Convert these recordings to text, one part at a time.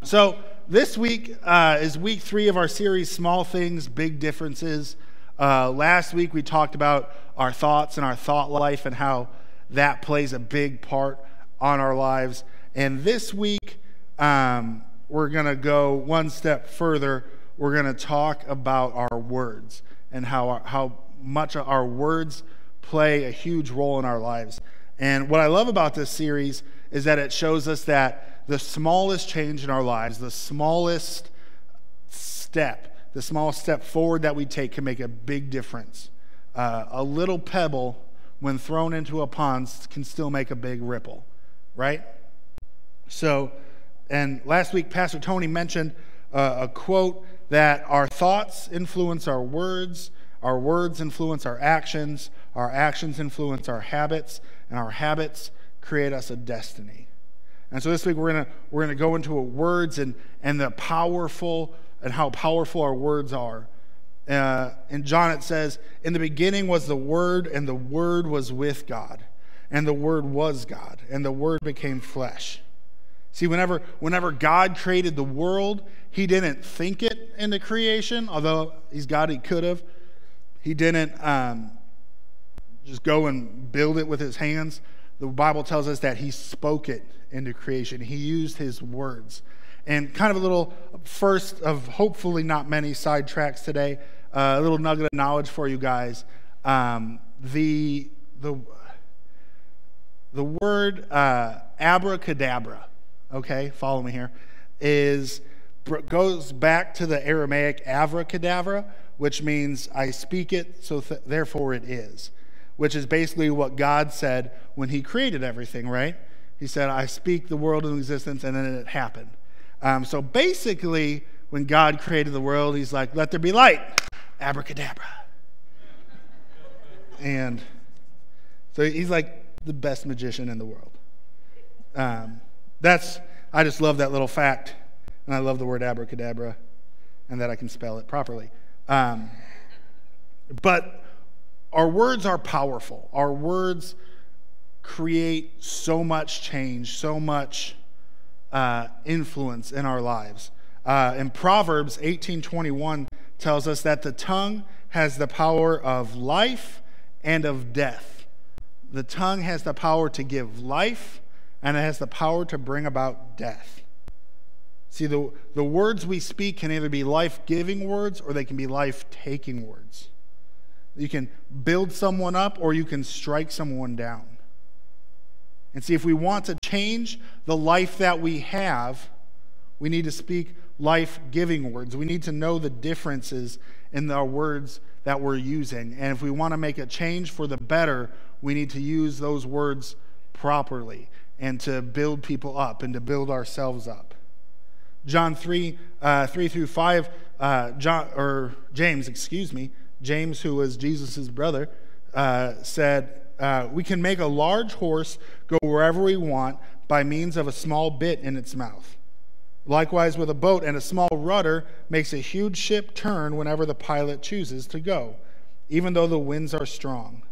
So this week is week 3 of our series, Small Things, Big Differences. Last week we talked about our thoughts and our thought life and how that plays a big part on our lives. And this week we're going to go one step further. We're going to talk about our words and how much our words play a huge role in our lives. And what I love about this series is that it shows us that the smallest change in our lives, the smallest step forward that we take can make a big difference. A little pebble, when thrown into a pond, can still make a big ripple, right? So, and last week, Pastor Tony mentioned a quote that our thoughts influence our words influence our actions influence our habits, and our habits create us a destiny. And so this week we're gonna go into words and the powerful and how powerful our words are. In John it says, "In the beginning was the Word, and the Word was with God, and the Word was God, and the Word became flesh." See, whenever God created the world, He didn't think it into creation, although He's God, He could have. He didn't just go and build it with His hands. The Bible tells us that He spoke it into creation. He used His words. And kind of a little first of hopefully not many sidetracks today, a little nugget of knowledge for you guys. The word abracadabra, okay, follow me here, goes back to the Aramaic abracadabra, which means I speak it, so therefore it is, which is basically what God said when He created everything, right? He said, I speak the world into existence, and then it happened. So basically, when God created the world, He's like, let there be light, abracadabra. And so He's like the best magician in the world. I just love that little fact, and I love the word abracadabra, and that I can spell it properly. But our words are powerful. Our words create so much change, so much influence in our lives. In Proverbs 18:21 tells us that the tongue has the power of life and of death. The tongue has the power to give life, and it has the power to bring about death. See, the words we speak can either be life-giving words or they can be life-taking words. You can build someone up or you can strike someone down. And see, if we want to change the life that we have, we need to speak life-giving words. We need to know the differences in our words that we're using. And if we want to make a change for the better, we need to use those words properly and to build people up and to build ourselves up. John 3:3-5, James, who was Jesus' brother, said, we can make a large horse go wherever we want by means of a small bit in its mouth. Likewise with a boat, and a small rudder makes a huge ship turn whenever the pilot chooses to go, even though the winds are strong.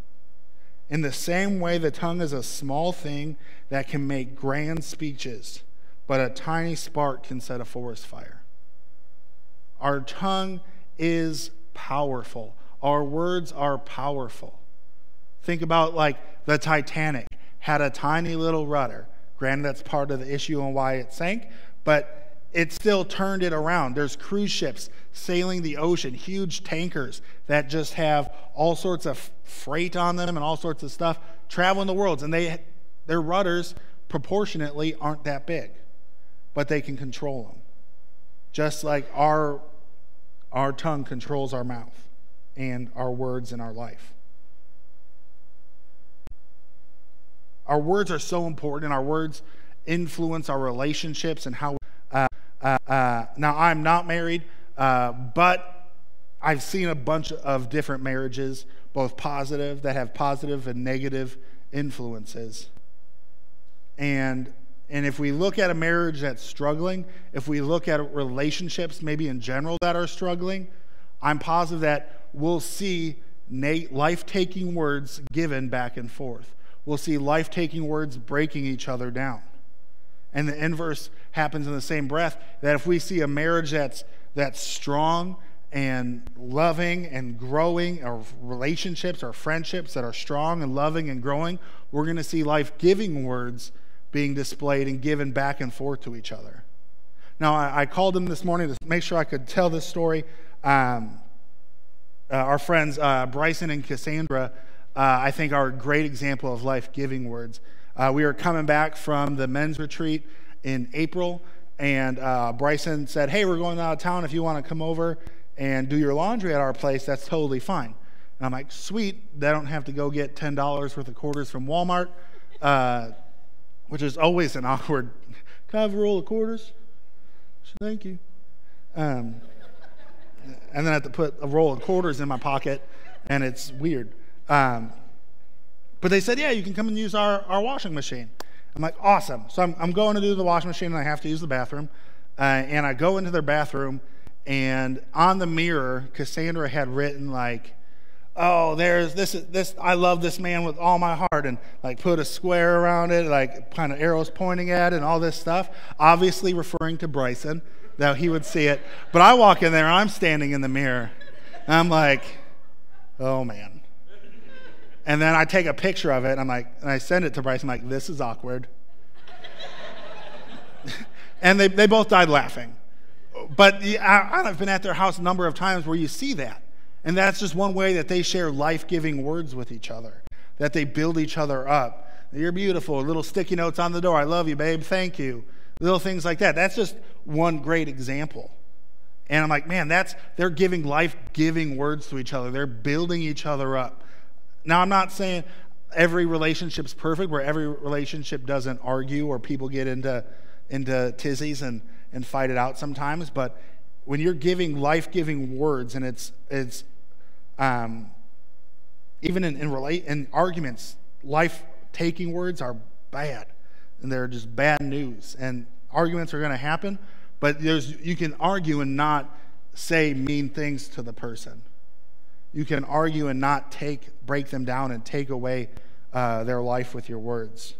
In the same way, the tongue is a small thing that can make grand speeches, but a tiny spark can set a forest fire. Our tongue is powerful. Our words are powerful. Think about like the Titanic had a tiny little rudder. Granted, that's part of the issue and why it sank, but it still turned it around. There's cruise ships sailing the ocean, huge tankers that just have all sorts of freight on them and all sorts of stuff traveling the world, and their rudders proportionately aren't that big, but they can control them. Just like our tongue controls our mouth and our words in our life. Our words are so important. Our words influence our relationships and how. Now, I'm not married, but I've seen a bunch of different marriages, both positive, that have positive and negative influences. And if we look at a marriage that's struggling, if we look at relationships maybe in general that are struggling, I'm positive that we'll see life-taking words given back and forth. We'll see life-taking words breaking each other down. And the inverse happens in the same breath, that if we see a marriage that's strong and loving and growing, or relationships or friendships that are strong and loving and growing, we're going to see life-giving words being displayed and given back and forth to each other. Now, I called them this morning to make sure I could tell this story. Our friends Bryson and Cassandra, I think, are a great example of life-giving words. We were coming back from the men's retreat in April, and Bryson said, hey, we're going out of town. If you want to come over and do your laundry at our place, that's totally fine. And I'm like, sweet, I don't have to go get $10 worth of quarters from Walmart, which is always an awkward, can I have a roll of quarters? Thank you. And then I have to put a roll of quarters in my pocket, and it's weird. But they said, yeah, you can come and use our washing machine. I'm like, awesome. So I'm going to do the washing machine, and I have to use the bathroom. And I go into their bathroom, and on the mirror, Cassandra had written like, oh, there's this. I love this man with all my heart, and like put a square around it, like kind of arrows pointing at it, and all this stuff. Obviously referring to Bryson, that he would see it. But I walk in there, and I'm standing in the mirror, and I'm like, oh man. And then I take a picture of it, and I send it to Bryson. I'm like, this is awkward. And they both died laughing. But I've been at their house a number of times where you see that. And that's just one way that they share life-giving words with each other, that they build each other up. You're beautiful, little sticky notes on the door. I love you, babe. Thank you. Little things like that. That's just one great example. And I'm like, man, they're giving life-giving words to each other. They're building each other up. Now, I'm not saying every relationship's perfect, where every relationship doesn't argue or people get into tizzies and fight it out sometimes, but when you're giving life-giving words, and it's even in arguments, life-taking words are bad, and they're just bad news. And arguments are going to happen, but you can argue and not say mean things to the person. You can argue and not break them down and take away their life with your words.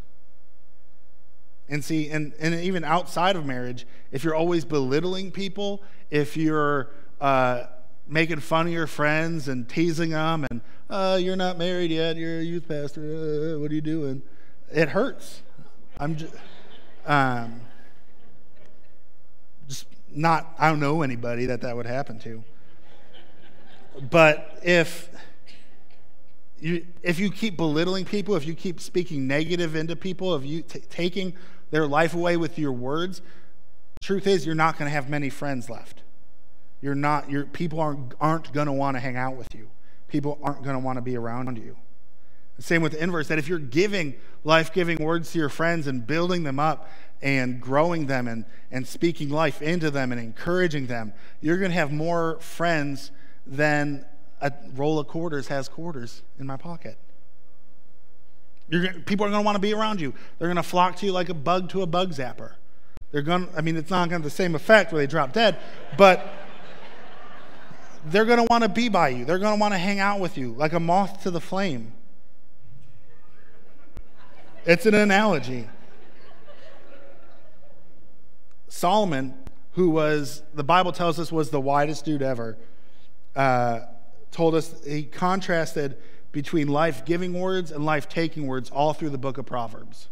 And see, and even outside of marriage, if you're always belittling people, if you're making fun of your friends and teasing them, and you're not married yet, you're a youth pastor, what are you doing? It hurts. I'm just not, I don't know anybody that would happen to. But if you keep belittling people, if you keep speaking negative into people, if you taking their life away with your words, truth is you're not going to have many friends left. People aren't going to want to hang out with you. People aren't going to want to be around you. The same with the inverse, that if you're giving life-giving words to your friends and building them up and growing them and speaking life into them and encouraging them, you're going to have more friends than a roll of quarters has quarters in my pocket. People are going to want to be around you. They're going to flock to you like a bug to a bug zapper. It's not going to have the same effect where they drop dead, but they're going to want to be by you. They're going to want to hang out with you like a moth to the flame. It's an analogy. Solomon, who the Bible tells us was the wisest dude ever, told us he contrasted between life-giving words and life-taking words all through the book of Proverbs.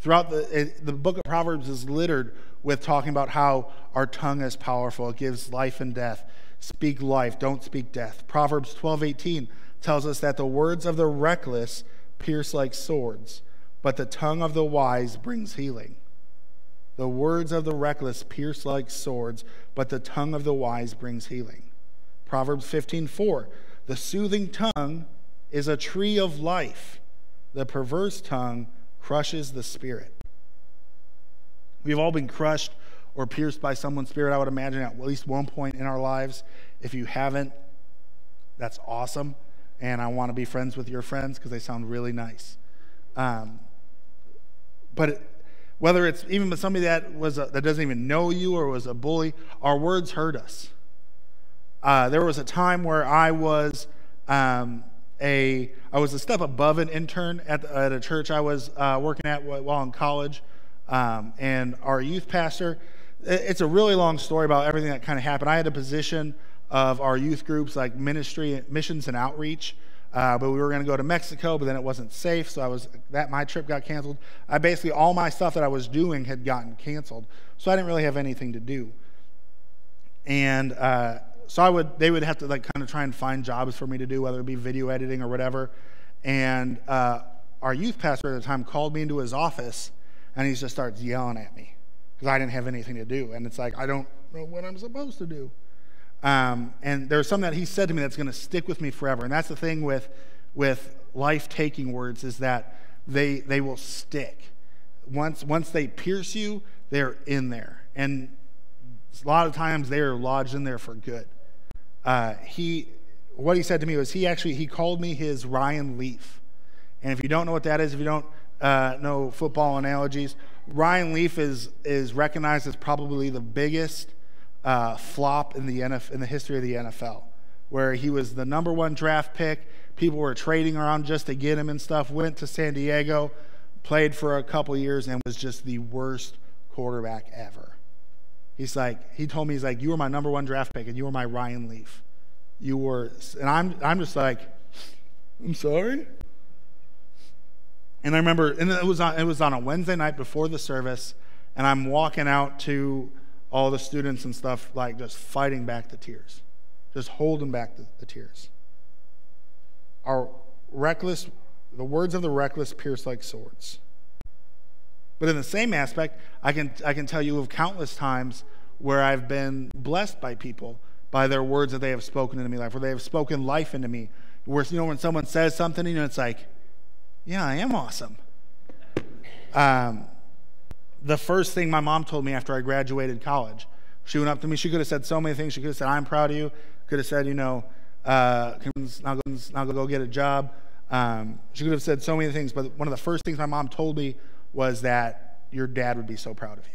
Throughout the book of Proverbs is littered with talking about how our tongue is powerful. It gives life and death. Speak life, don't speak death. Proverbs 12:18 tells us that the words of the reckless pierce like swords, but the tongue of the wise brings healing. The words of the reckless pierce like swords, but the tongue of the wise brings healing. Proverbs 15:4, the soothing tongue is a tree of life. The perverse tongue crushes the spirit. We've all been crushed or pierced by someone's spirit, I would imagine, at least one point in our lives. If you haven't, that's awesome. And I want to be friends with your friends because they sound really nice. But whether it's even with somebody that doesn't even know you or was a bully, our words hurt us. There was a time where I was a step above an intern at a church I was working at while in college. And our youth pastor, it's a really long story about everything that kind of happened. I had a position of our youth groups, like ministry, missions, and outreach. But we were going to go to Mexico, but then it wasn't safe, so my trip got canceled. Basically, all my stuff that I was doing had gotten canceled, so I didn't really have anything to do. And so they would have to like kind of try and find jobs for me to do, whether it be video editing or whatever. And our youth pastor at the time called me into his office, and he just starts yelling at me because I didn't have anything to do. And it's like, I don't know what I'm supposed to do. And there's something that he said to me that's going to stick with me forever. And that's the thing with life-taking words, is that they will stick. Once they pierce you, they're in there. And a lot of times they are lodged in there for good. What he said to me was he called me his Ryan Leaf. And if you don't know what that is, if you don't know football analogies, Ryan Leaf is recognized as probably the biggest flop in the history of the NFL, where he was the number 1 draft pick. People were trading around just to get him and stuff. Went to San Diego, played for a couple years, and was just the worst quarterback ever. He told me, he's like, you were my number 1 draft pick, and you were my Ryan Leaf. You were, and I'm just like, I'm sorry. And I remember, and it was on a Wednesday night before the service, and I'm walking out to all the students and stuff, like just fighting back the tears, just holding back the tears. The words of the reckless pierce like swords. But in the same aspect, I can tell you of countless times where I've been blessed by people by their words that they have spoken into me, where they have spoken life into me. Where, when someone says something, it's like, yeah, I am awesome. The first thing my mom told me after I graduated college, she went up to me. She could have said so many things. She could have said, I'm proud of you. Could have said, now go get a job. She could have said so many things, but one of the first things my mom told me was that your dad would be so proud of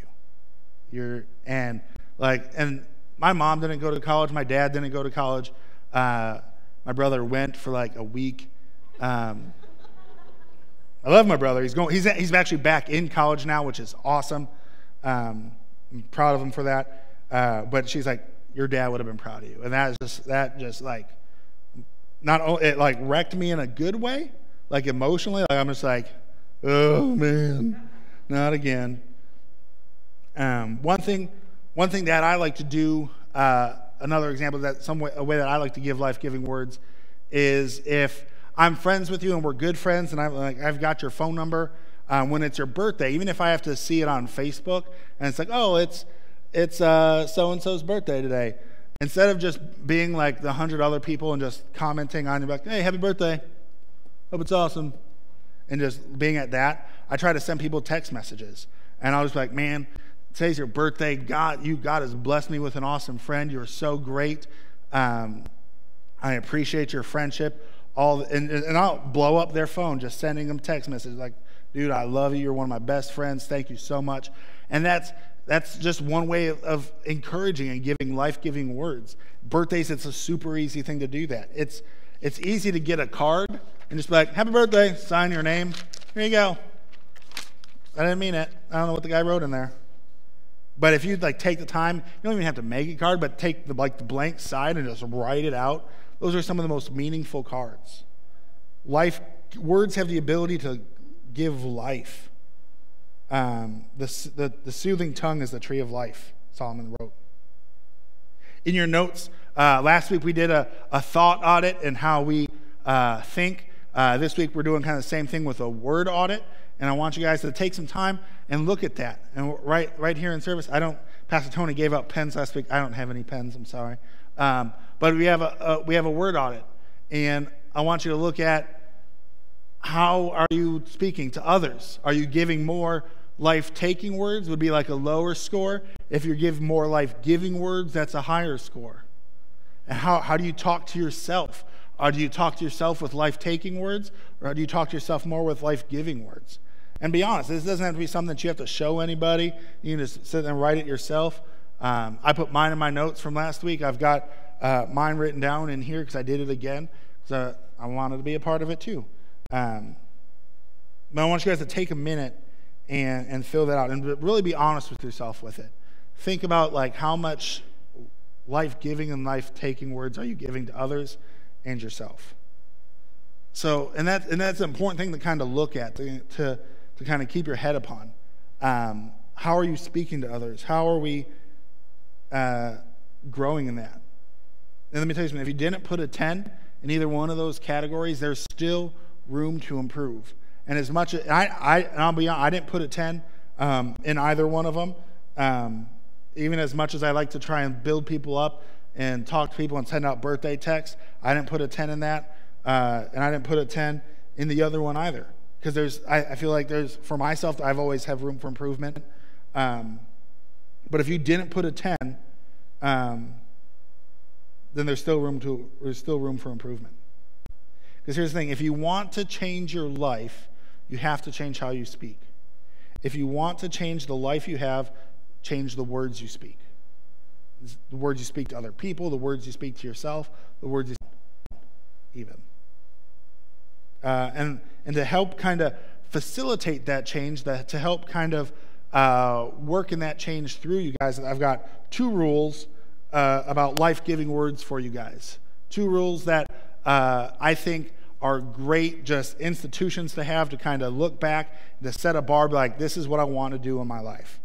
you. And my mom didn't go to college. My dad didn't go to college. My brother went for like a week. I love my brother. He's actually back in college now, which is awesome. I'm proud of him for that. But she's like, your dad would have been proud of you. And it wrecked me in a good way, like emotionally. Like I'm just like, oh man, not again. One thing that I like to do, another example of that, a way that I like to give life-giving words is if I'm friends with you and we're good friends and I've got your phone number, when it's your birthday, even if I have to see it on Facebook and it's like, oh, it's so-and-so's birthday today, instead of just being like the 100 other people and just commenting on you, like, hey, happy birthday, hope it's awesome, and just being at that, I try to send people text messages. And I'll just be like, man, today's your birthday. God has blessed me with an awesome friend. You're so great. I appreciate your friendship. And I'll blow up their phone just sending them text messages like, dude, I love you. You're one of my best friends. Thank you so much. And that's just one way of encouraging and giving life-giving words. Birthdays, it's a super easy thing to do that. It's easy to get a card and just be like, happy birthday, sign your name. Here you go. I didn't mean it. I don't know what the guy wrote in there. But if you take the time, you don't even have to make a card, but take the blank side and just write it out. Those are some of the most meaningful cards. Words have the ability to give life. The soothing tongue is the tree of life, Solomon wrote. In your notes, last week we did a thought audit and how we think. This week we're doing kind of the same thing with a word audit. And I want you guys to take some time and look at that. And right here in service, Pastor Tony gave out pens last week. I don't have any pens, I'm sorry. But we have a word audit. And I want you to look at, how are you speaking to others? Are you giving more life-taking words? Would be like a lower score. If you give more life-giving words, that's a higher score. And how do you talk to yourself? Or do you talk to yourself with life-taking words? Or do you talk to yourself more with life-giving words? And be honest, this doesn't have to be something that you have to show anybody. You can just sit and write it yourself. I put mine in my notes from last week. I've got mine written down in here because I did it again. So I wanted to be a part of it too. But I want you guys to take a minute and fill that out, and really be honest with yourself with it. Think about like how much life-giving and life-taking words are you giving to others and yourself. So, and that's an important thing to kind of look at, to kind of keep your head upon. How are you speaking to others? How are we growing in that? And let me tell you something. If you didn't put a 10 in either one of those categories, there's still room to improve. And as much as I'll be honest, I didn't put a 10 in either one of them. Even as much as I like to try and build people up and talk to people and send out birthday texts, I didn't put a 10 in that. And I didn't put a 10 in the other one either. Because I feel like for myself, I've always have room for improvement. But if you didn't put a 10, then there's still room for improvement. Because here's the thing: if you want to change your life, you have to change how you speak. If you want to change the life you have, change the words you speak. The words you speak to other people, the words you speak to yourself, the words you even. And to help kind of facilitate that change, to help kind of work in that change through you guys, I've got 2 rules about life-giving words for you guys. 2 rules that I think are great just institutions to have, to kind of look back, to set a bar, be like, this is what I want to do in my life.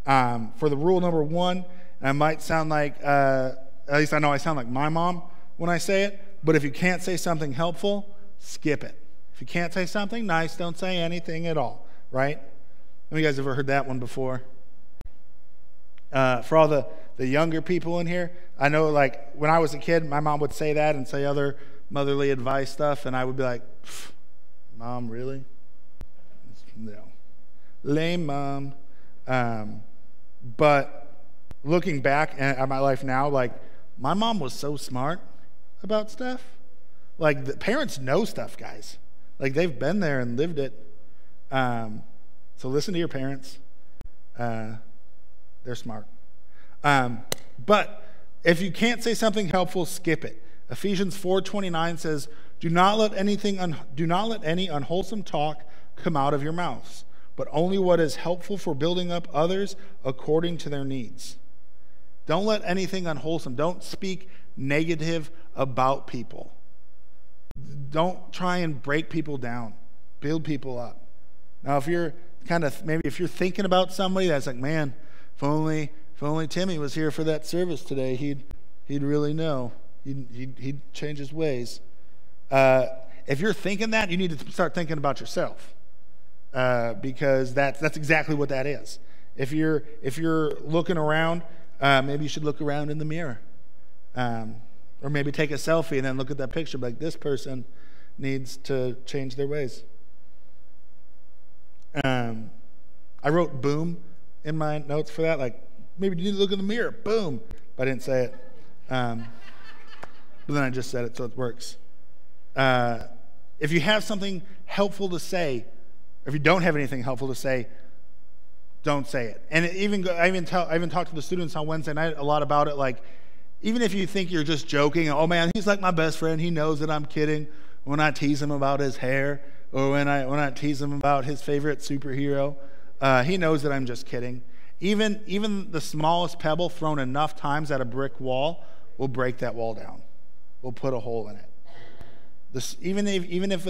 For the rule number 1, and I might sound like, at least I know I sound like my mom when I say it, but if you can't say something helpful, skip it. If you can't say something nice, don't say anything at all, right? Have you guys ever heard that one before? For all the younger people in here, I know like when I was a kid, my mom would say that and say other motherly advice stuff, and I would be like, Mom, really? No. Lame mom. But looking back at my life now, like my mom was so smart about stuff. Like the parents know stuff, guys. Like they've been there and lived it. So listen to your parents. They're smart. But if you can't say something helpful, skip it. Ephesians 4:29 says, "Do not let any unwholesome talk come out of your mouths, but only what is helpful for building up others according to their needs." Don't let anything unwholesome. Don't speak negative about people. Don't try and break people down. Build people up. Now, if you're if you're thinking about somebody that's like, man, if only Timmy was here for that service today, he'd really know. He'd change his ways. If you're thinking that, you need to start thinking about yourself, because that's exactly what that is. If you're looking around, maybe you should look around in the mirror, or maybe take a selfie and then look at that picture. Like, this person needs to change their ways. I wrote "boom" in my notes for that. Like, maybe you need to look in the mirror. Boom. But I didn't say it. But then I just said it, so it works. If you have something helpful to say, or if you don't have anything helpful to say, don't say it. And I even talked to the students on Wednesday night a lot about it. Like, even if you think you're just joking, oh man, he's like my best friend, he knows that I'm kidding when I tease him about his hair, or when I tease him about his favorite superhero, he knows that I'm just kidding. Even the smallest pebble thrown enough times at a brick wall will break that wall down. Will put a hole in it. Even if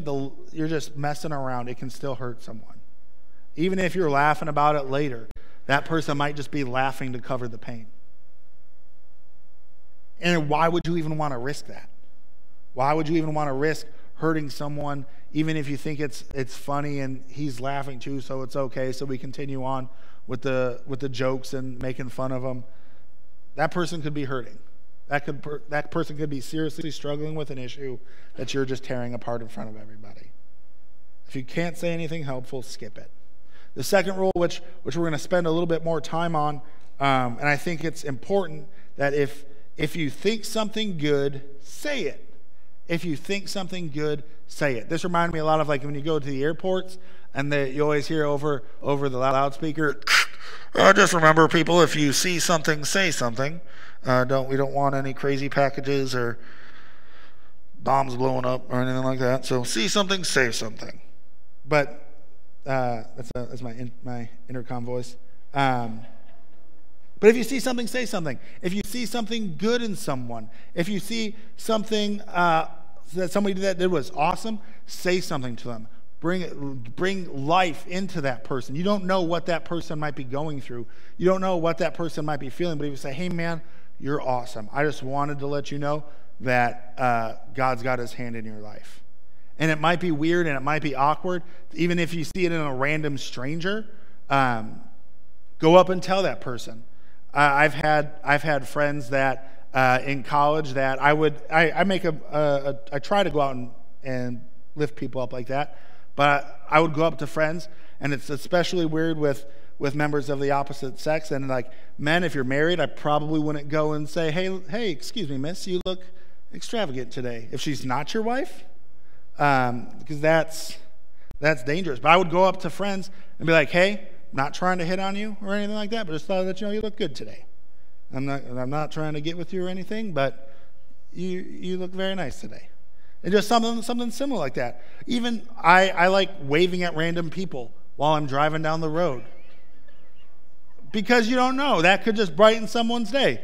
you're just messing around, it can still hurt someone. Even if you're laughing about it later, that person might just be laughing to cover the pain. And why would you even want to risk that? Why would you even want to risk hurting someone, even if you think it's funny and he's laughing too, so it's okay, so we continue on with the jokes and making fun of them? That person could be hurting. That person could be seriously struggling with an issue that you're just tearing apart in front of everybody. If you can't say anything helpful, skip it. The second rule, which we're going to spend a little bit more time on, and I think it's important, that if you think something good, say it. If you think something good, say it. This reminded me a lot of like when you go to the airports and you always hear over the loudspeaker, just remember, people, if you see something, say something. We don't want any crazy packages or bombs blowing up or anything like that. So see something, say something. But That's my intercom voice. But if you see something, say something. If you see something good in someone, if you see something that somebody that did was awesome, say something to them. Bring life into that person. You don't know what that person might be going through. You don't know what that person might be feeling. But if you say, hey, man, you're awesome. I just wanted to let you know that God's got his hand in your life. And it might be weird and it might be awkward. Even if you see it in a random stranger, go up and tell that person. I've had friends that in college that I try to go out and lift people up like that. But I would go up to friends, and it's especially weird with members of the opposite sex. And like men, if you're married, I probably wouldn't go and say, hey, excuse me, miss, you look extravagant today. If she's not your wife, because that's dangerous. But I would go up to friends and be like, hey, not trying to hit on you or anything like that, but just thought that you look good today. I'm not trying to get with you or anything, but you look very nice today. And just something similar like that. Even I like waving at random people while I'm driving down the road. Because you don't know. That could just brighten someone's day.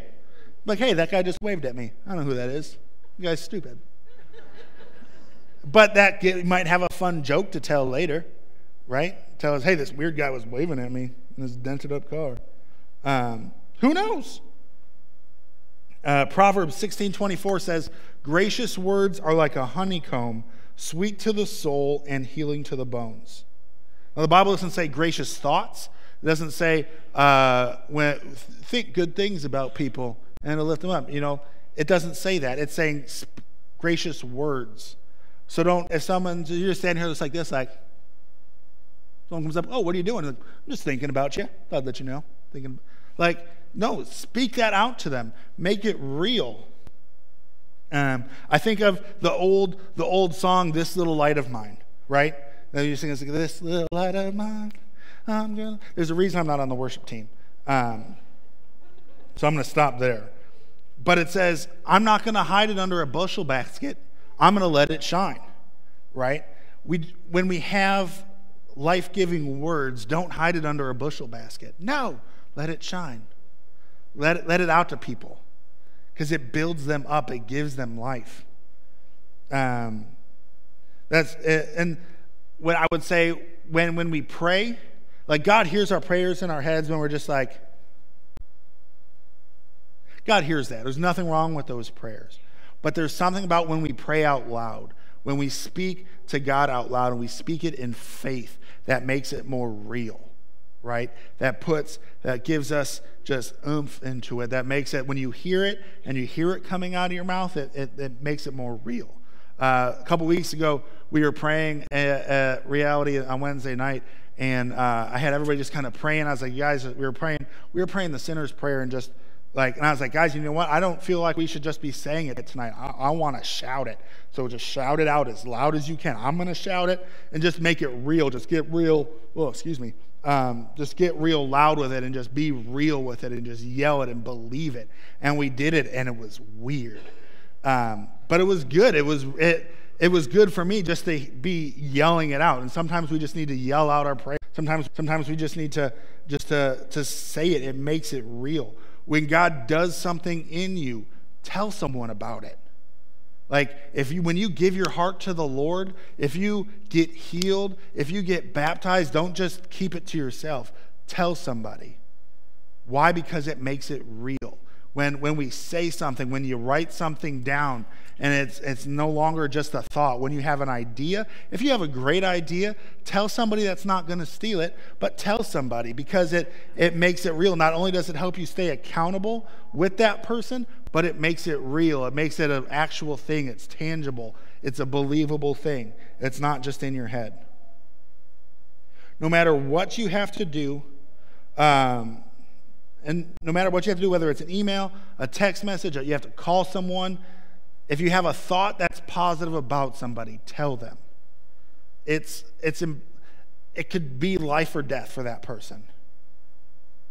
Like, hey, that guy just waved at me. I don't know who that is. You guy's stupid. But that might have a fun joke to tell later, right? Tell us, hey, this weird guy was waving at me in his dented up car. Who knows? Proverbs 16:24 says, gracious words are like a honeycomb, sweet to the soul and healing to the bones. Now, the Bible doesn't say gracious thoughts. It doesn't say think good things about people and it'll lift them up. It doesn't say that. It's saying gracious words. So you're just standing here just like this, like, someone comes up, oh, what are you doing? Like, I'm just thinking about you. Thought I'd let you know. No, speak that out to them. Make it real. I think of the old song, This Little Light of Mine, right? Now you sing this little light of mine. There's a reason I'm not on the worship team. So I'm going to stop there. But it says, I'm not going to hide it under a bushel basket. I'm going to let it shine, right? When we have life-giving words, don't hide it under a bushel basket. No, let it shine. Let it out to people because it builds them up. It gives them life. That's it. And what I would say when we pray, like God hears our prayers in our heads when we're just like, God hears that. There's nothing wrong with those prayers. But there's something about when we pray out loud, when we speak to God out loud and we speak it in faith, that makes it more real, right? That gives us just oomph into it. That makes it, when you hear it and you hear it coming out of your mouth, it makes it more real. A couple weeks ago, we were praying at Reality on Wednesday night, and I had everybody just kind of praying. I was like, guys, we were praying the sinner's prayer, and I was like, guys, you know what? I don't feel like we should just be saying it tonight. I want to shout it. So just shout it out as loud as you can. I'm going to shout it and just make it real. Just get real. Oh, excuse me. Just get real loud with it and just be real with it and just yell it and believe it. And we did it, and it was weird. But it was good. It was good for me just to be yelling it out. And sometimes we just need to yell out our prayer. Sometimes we just need to say it. It makes it real. When God does something in you, tell someone about it. Like when you give your heart to the Lord, if you get healed, if you get baptized, don't just keep it to yourself. Tell somebody. Why? Because it makes it real. When we say something, when you write something down, and it's no longer just a thought. When you have an idea, if you have a great idea, tell somebody that's not going to steal it, but tell somebody, because it makes it real. Not only does it help you stay accountable with that person, but it makes it real. It makes it an actual thing. It's tangible. It's a believable thing. It's not just in your head. No matter what you have to do, and no matter what you have to do, whether it's an email, a text message, or you have to call someone, if you have a thought that's positive about somebody, tell them. It could be life or death for that person.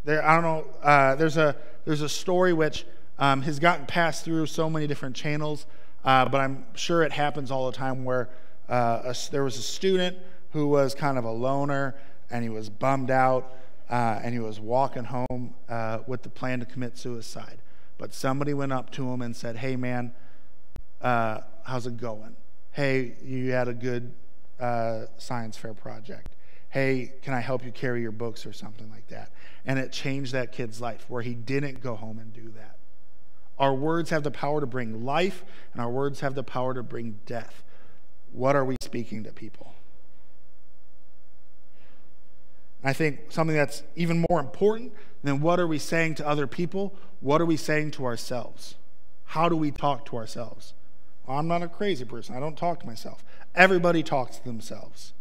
I don't know. There's a story which has gotten passed through so many different channels, but I'm sure it happens all the time where there was a student who was kind of a loner, and he was bummed out, and he was walking home with the plan to commit suicide. But somebody went up to him and said, "Hey, man, how's it going? Hey, you had a good science fair project. Hey, can I help you carry your books," or something like that. And it changed that kid's life, where he didn't go home and do that. Our words have the power to bring life, and our words have the power to bring death. What are we speaking to people? I think something that's even more important than what are we saying to other people, what are we saying to ourselves? How do we talk to ourselves? Well, I'm not a crazy person. I don't talk to myself. Everybody talks to themselves.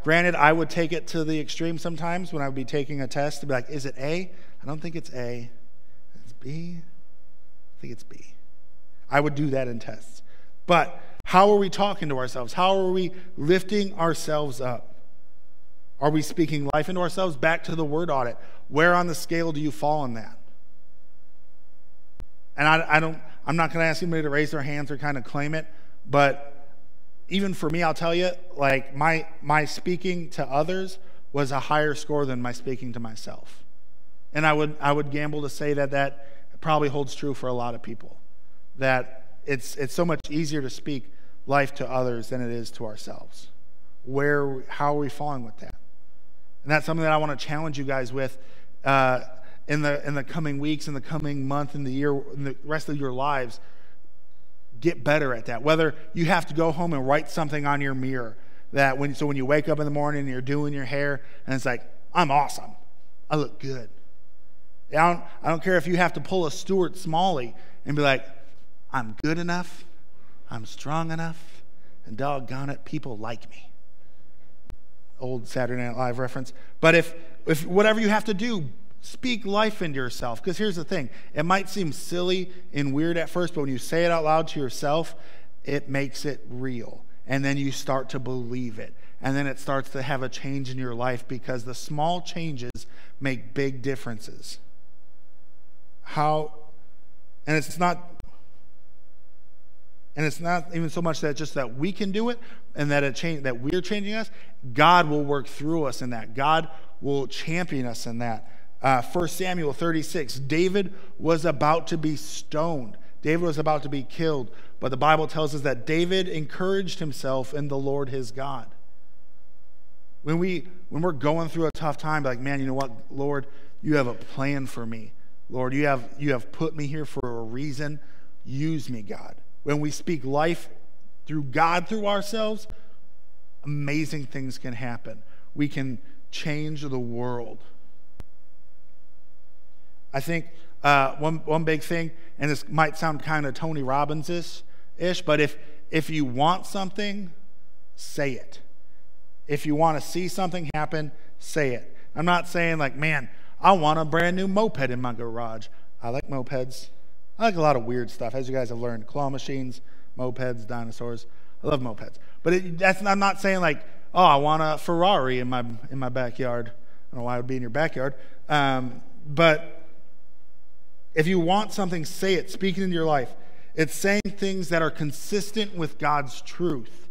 Granted, I would take it to the extreme sometimes when I would be taking a test to be like, is it A? I don't think it's A. It's B? I think it's B. I would do that in tests. But how are we talking to ourselves? How are we lifting ourselves up? Are we speaking life into ourselves? Back to the word audit. Where on the scale do you fall in that? And I'm not going to ask anybody to raise their hands or kind of claim it, but even for me, I'll tell you, like my speaking to others was a higher score than my speaking to myself. And I would gamble to say that probably holds true for a lot of people. That it's so much easier to speak life to others than it is to ourselves. How are we falling with that? And that's something that I want to challenge you guys with in the coming weeks, in the coming month, in the year, in the rest of your lives. Get better at that. Whether you have to go home and write something on your mirror so when you wake up in the morning and you're doing your hair and it's like, I'm awesome. I look good. I don't care if you have to pull a Stuart Smalley and be like, I'm good enough, I'm strong enough, and doggone it, people like me. Old Saturday Night Live reference. But if whatever you have to do, speak life into yourself. Because here's the thing. It might seem silly and weird at first, but when you say it out loud to yourself, it makes it real. And then you start to believe it. And then it starts to have a change in your life, because the small changes make big differences. And it's not even so much that we can do it and that we're changing us. God will work through us in that. God will champion us in that. 1 Samuel 36, David was about to be stoned. David was about to be killed. But the Bible tells us that David encouraged himself in the Lord his God. When we're going through a tough time, like, man, you know what, Lord, you have a plan for me. Lord, you have put me here for a reason. Use me, God. When we speak life through God, through ourselves, amazing things can happen. We can change the world. I think one big thing, and this might sound kind of Tony Robbins-ish, but if you want something, say it. If you want to see something happen, say it. I'm not saying like, man, I want a brand new moped in my garage. I like mopeds. I like a lot of weird stuff, as you guys have learned. Claw machines, mopeds, dinosaurs. I love mopeds. But I'm not saying like, oh, I want a Ferrari in my backyard. I don't know why it would be in your backyard. But if you want something, say it. Speak it into your life. It's saying things that are consistent with God's truth.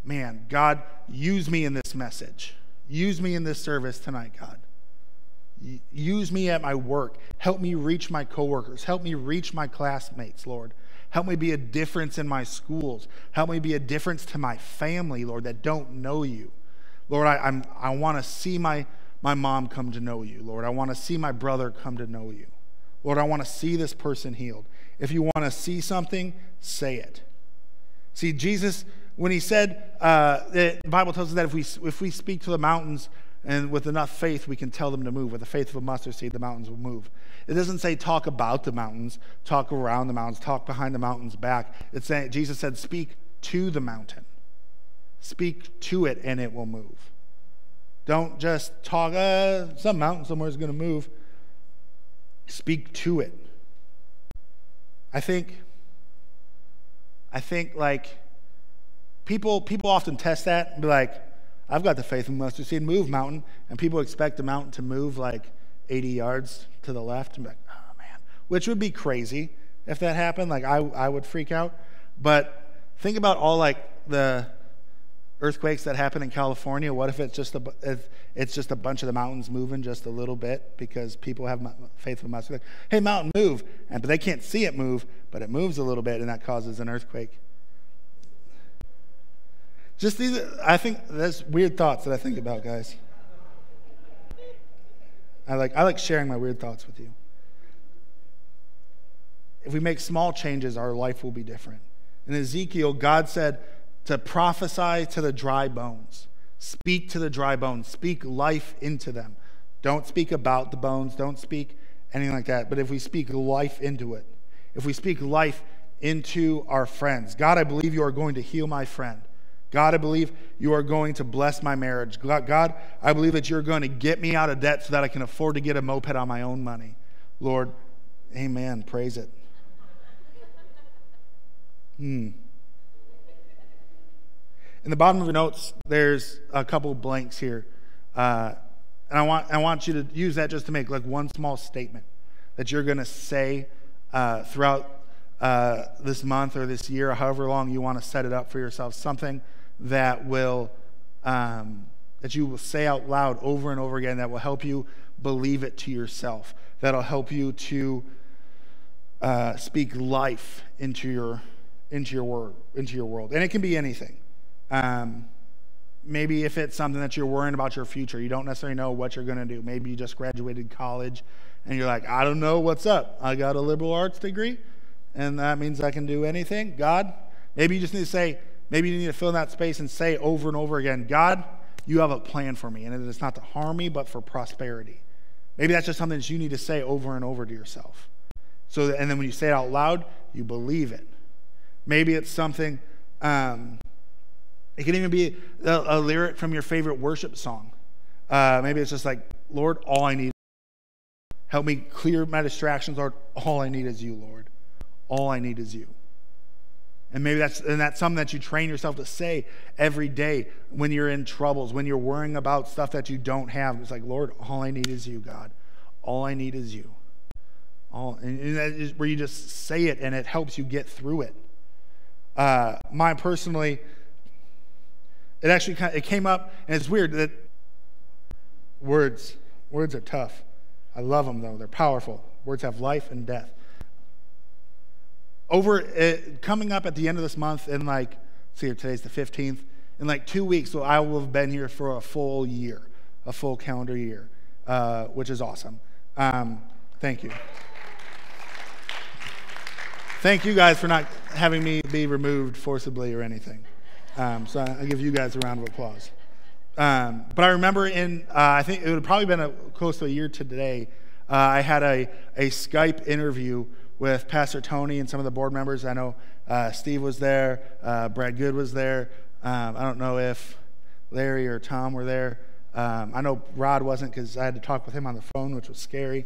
Man, God, use me in this message. Use me in this service tonight, God. Use me at my work. Help me reach my coworkers. Help me reach my classmates, Lord. Help me be a difference in my schools. Help me be a difference to my family, Lord, that don't know you. Lord, I want to see my mom come to know you, Lord. I want to see my brother come to know you. Lord, I want to see this person healed. If you want to see something, say it. See, Jesus, when he said, the Bible tells us that if we speak to the mountains, and with enough faith, we can tell them to move. With the faith of a mustard seed, the mountains will move. It doesn't say talk about the mountains, talk around the mountains, talk behind the mountain's back. It's saying, Jesus said, speak to the mountain. Speak to it, and it will move. Don't just talk, some mountain somewhere is going to move. Speak to it. I think like people often test that and be like, I've got the faith of a mustard seed, move mountain, and people expect the mountain to move like 80 yards to the left. And be like, oh man, which would be crazy if that happened. Like I would freak out. But think about all like the earthquakes that happen in California, what if it's just a bunch of the mountains moving just a little bit because people have faith in us? Like, hey, mountain, move. But they can't see it move, but it moves a little bit, and that causes an earthquake. Just these, I think there's weird thoughts that I think about, guys. I like sharing my weird thoughts with you. If we make small changes, our life will be different. In Ezekiel, God said to prophesy to the dry bones. Speak to the dry bones. Speak life into them. Don't speak about the bones. Don't speak anything like that. But if we speak life into it, if we speak life into our friends, God, I believe you are going to heal my friend. God, I believe you are going to bless my marriage. God, I believe that you're going to get me out of debt so that I can afford to get a moped on my own money. Lord, amen. Praise it. In the bottom of your notes, there's a couple blanks here. And I want you to use that just to make like one small statement that you're going to say throughout this month or this year, or however long you want to set it up for yourself. Something that will that you will say out loud over and over again that will help you believe it to yourself. That'll help you to speak life into your world. And it can be anything. Maybe if it's something that you're worrying about your future, you don't necessarily know what you're going to do. Maybe you just graduated college and you're like, I don't know what's up. I got a liberal arts degree and that means I can do anything. God, maybe you just need to say, maybe you need to fill in that space and say over and over again, God, you have a plan for me, and it's not to harm me, but for prosperity. Maybe that's just something that you need to say over and over to yourself. And then when you say it out loud, you believe it. Maybe it's something, it can even be a lyric from your favorite worship song. Maybe it's just like, Lord, all I need, help me clear my distractions, Lord, all I need is you, Lord. All I need is you. And maybe that's something that you train yourself to say every day when you're in troubles, when you're worrying about stuff that you don't have. It's like, Lord, all I need is you, God. All I need is you. And that is where you just say it and it helps you get through it. Mine personally, it came up, and it's weird that words are tough. I love them though. They're powerful. Words have life and death. Coming up at the end of this month, in today's the 15th, in 2 weeks, so I will have been here for a full year, a full calendar year, which is awesome. Thank you. Thank you guys for not having me be removed forcibly or anything. So I give you guys a round of applause. But I remember I think it would have probably been close to a year today, I had a Skype interview with Pastor Tony and some of the board members. I know Steve was there, Brad Good was there. I don't know if Larry or Tom were there. I know Rod wasn't because I had to talk with him on the phone, which was scary.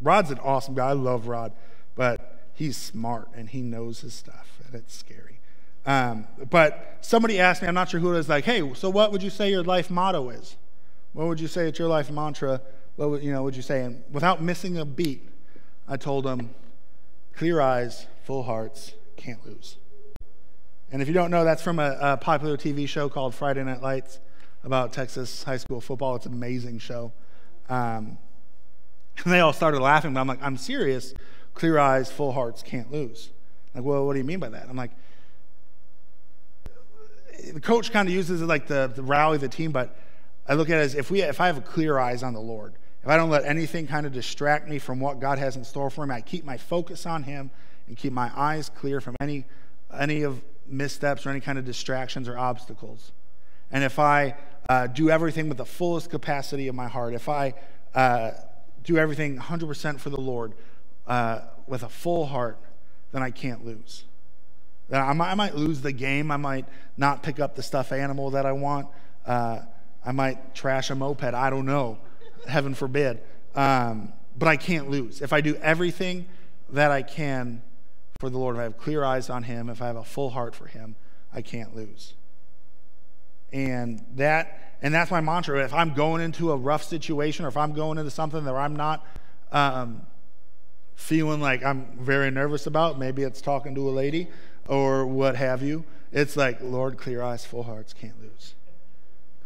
Rod's an awesome guy. I love Rod, but he's smart and he knows his stuff, and it's scary. But somebody asked me, I'm not sure who it is, like, hey, so what would you say your life motto is? What would you say it's your life mantra? What would you say? And without missing a beat, I told them, clear eyes, full hearts, can't lose. And if you don't know, that's from a popular TV show called Friday Night Lights about Texas high school football. It's an amazing show. And they all started laughing, but I'm like, I'm serious. Clear eyes, full hearts, can't lose. Like, well, what do you mean by that? I'm like, the coach kind of uses it like the rally the team, but I look at it as if I have clear eyes on the Lord, if I don't let anything kind of distract me from what God has in store for me, I keep my focus on Him and keep my eyes clear from any of missteps or any kind of distractions or obstacles. And if I do everything with the fullest capacity of my heart, if I do everything 100% for the Lord with a full heart, then I can't lose. I might lose the game. I might not pick up the stuffed animal that I want. I might trash a moped. I don't know. Heaven forbid. But I can't lose. If I do everything that I can for the Lord, if I have clear eyes on Him, if I have a full heart for Him, I can't lose. And that's my mantra. If I'm going into a rough situation, or if I'm going into something that I'm not feeling like I'm very nervous about, maybe it's talking to a lady or what have you, It's like, Lord, clear eyes, full hearts, can't lose.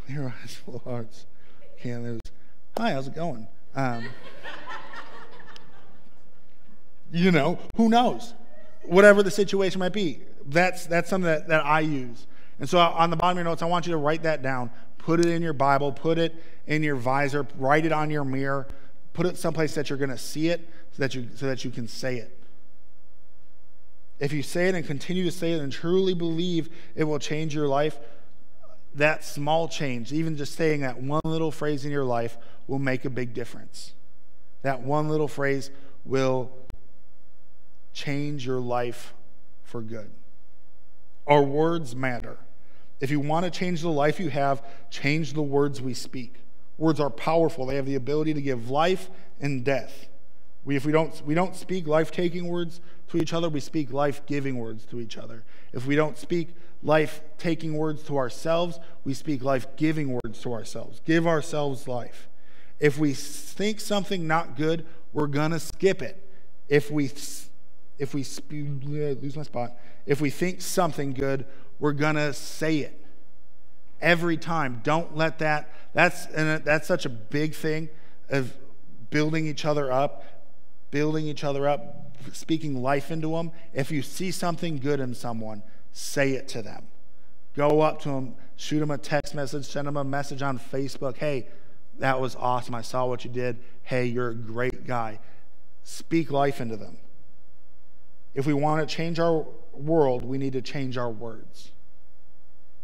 Clear eyes, full hearts, can't lose. Hi, how's it going? Who knows? Whatever the situation might be. That's something that I use. And so on the bottom of your notes, I want you to write that down. Put it in your Bible. Put it in your visor. Write it on your mirror. Put it someplace that you're going to see it so that you can say it. If you say it and continue to say it and truly believe it will change your life, that small change, even just saying that one little phrase in your life, will make a big difference. That one little phrase will change your life for good. Our words matter. If you want to change the life you have, change the words we speak. Words are powerful. They have the ability to give life and death. We don't speak life-taking words to each other, we speak life-giving words to each other. If we don't speak life-taking words to ourselves, we speak life-giving words to ourselves. Give ourselves life. If we think something not good, we're gonna skip it. If we think something good, we're gonna say it every time. Don't let that. That's such a big thing of building each other up, speaking life into them. If you see something good in someone, say it to them. Go up to them, shoot them a text message, send them a message on Facebook. Hey, that was awesome. I saw what you did. Hey, you're a great guy. Speak life into them. If we want to change our world, we need to change our words.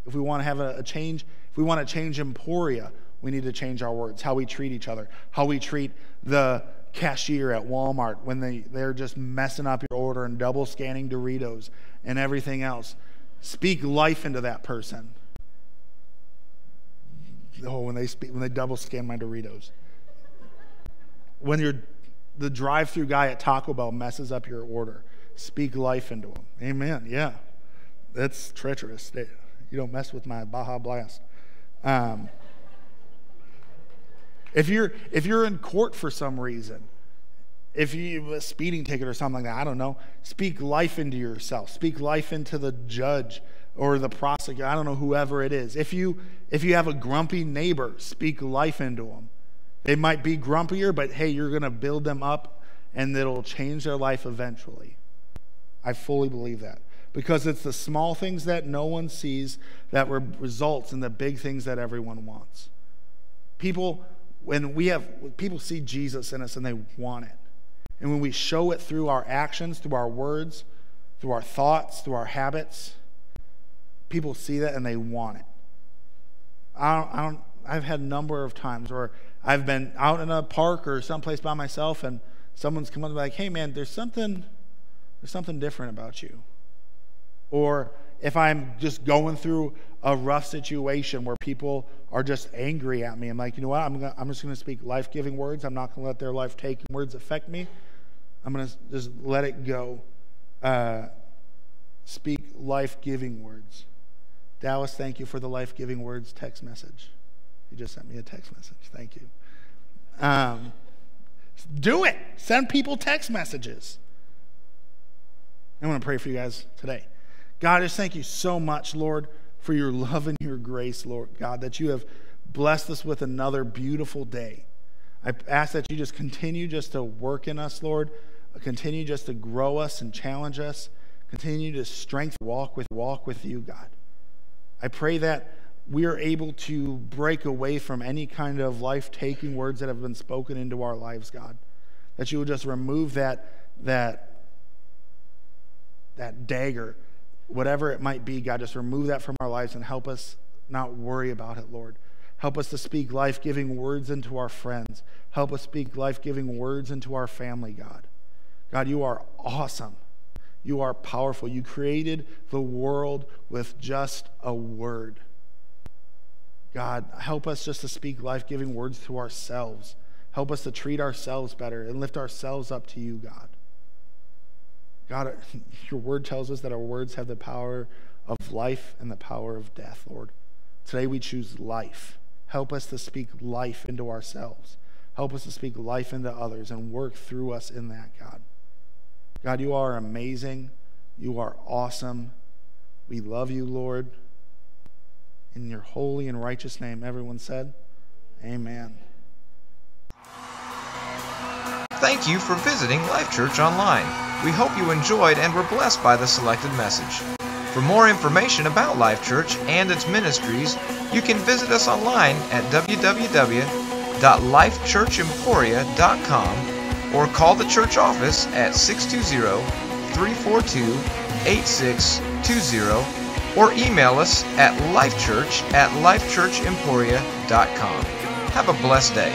If we want to have a change, if we want to change Emporia, we need to change our words, how we treat each other, how we treat the cashier at Walmart when they're just messing up your order and double scanning Doritos and everything else. Speak life into that person. Oh, when they double scan my Doritos. When the drive-through guy at Taco Bell messes up your order, speak life into him. Amen. Yeah, that's treacherous. You don't mess with my Baja Blast. If you're in court for some reason, if you have a speeding ticket or something like that, I don't know, speak life into yourself. Speak life into the judge or the prosecutor. I don't know, whoever it is. If you have a grumpy neighbor, speak life into them. They might be grumpier, but hey, you're going to build them up and it'll change their life eventually. I fully believe that. Because it's the small things that no one sees that results in the big things that everyone wants. People see Jesus in us and they want it. And when we show it through our actions, through our words, through our thoughts, through our habits, people see that and they want it. I've had a number of times where I've been out in a park or someplace by myself and someone's come up and be like, hey man, there's something different about you. Or if I'm just going through a rough situation where people are just angry at me, I'm like, you know what? I'm just going to speak life-giving words. I'm not going to let their life-taking words affect me. I'm going to just let it go. Speak life-giving words. Dallas, thank you for the life-giving words text message. You just sent me a text message. Thank you. Do it. Send people text messages. I want to pray for you guys today. God, I just thank you so much, Lord, for your love and your grace, Lord God, that you have blessed us with another beautiful day. I ask that you just continue just to work in us, Lord. Continue just to grow us and challenge us. Continue to strengthen, walk with you, God. I pray that we are able to break away from any kind of life-taking words that have been spoken into our lives, God. That you will just remove that dagger, whatever it might be, God, just remove that from our lives and help us not worry about it, Lord. Help us to speak life-giving words into our friends. Help us speak life-giving words into our family, God. God, you are awesome. You are powerful. You created the world with just a word. God, help us just to speak life-giving words to ourselves. Help us to treat ourselves better and lift ourselves up to you, God. God, your word tells us that our words have the power of life and the power of death, Lord. Today we choose life. Help us to speak life into ourselves. Help us to speak life into others and work through us in that, God. God, you are amazing. You are awesome. We love you, Lord. In your holy and righteous name, everyone said, amen. Thank you for visiting Life Church Online. We hope you enjoyed and were blessed by the selected message. For more information about Life Church and its ministries, you can visit us online at www.lifechurchemporia.com or call the church office at 620-342-8620 or email us at lifechurch@lifechurchemporia.com. Have a blessed day.